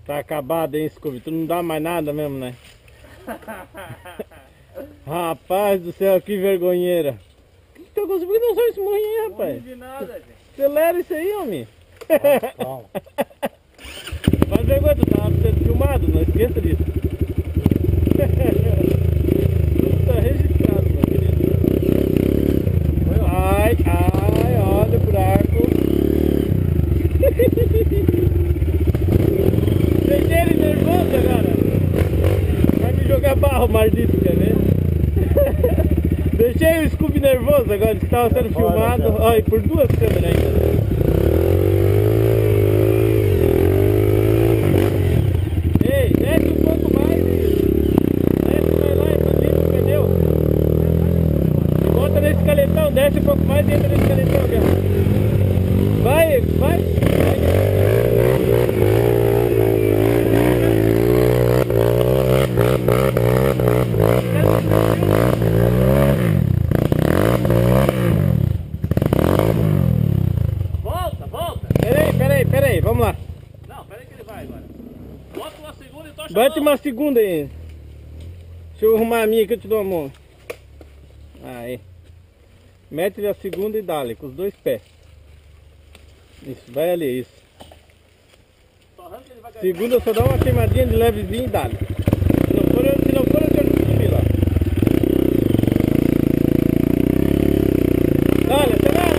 Tá acabado, hein, Scooby? Tu não dá mais nada mesmo, né? Rapaz do céu, que vergonheira. O que tu conseguiu dançar esse morrinho aí, rapaz? Não vi nada, gente. Acelera isso aí, homem. Calma. Faz vergonha, tu tava sendo filmado, não esqueça disso. Tudo tá registrado, meu querido. Ai, olha o buraco. Deixei ele nervoso agora. Vai me jogar barro, maldito, quer ver? Deixei o Scooby nervoso agora, que estava sendo filmado. Olha, por duas câmeras ainda. Ei, desce um pouco mais. Desce, vai lá e limpa o pneu. E bota nesse caletão, desce um pouco mais e entra nesse caletão aqui, ó. Vai, vai. Volta. Peraí, vamos lá. Não, peraí que ele vai agora. Bota uma segunda e tô chamando. Bate uma segunda aí. Deixa eu arrumar a minha que eu te dou a mão. Aí. Mete a segunda e dá-lhe com os dois pés. Isso, vai ali, isso. Torrando que ele vai cair. Segunda só dá uma queimadinha de levezinho e dá-lhe. Se não for, eu quero subir lá. Dá-lhe, acelera!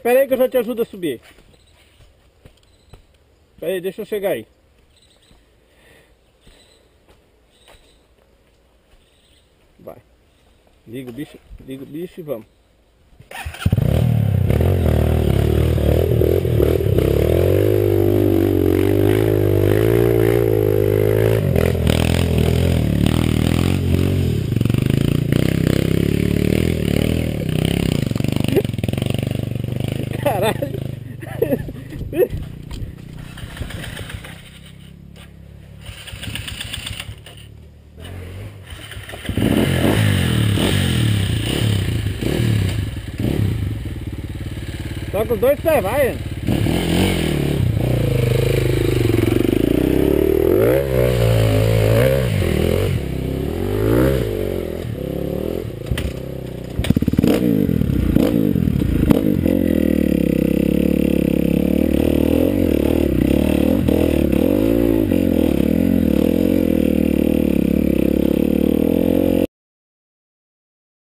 Peraí que eu já te ajudo a subir. Peraí, deixa eu chegar aí. Vai. Liga o bicho e vamos. Caralho. Só com os dois pés, vai.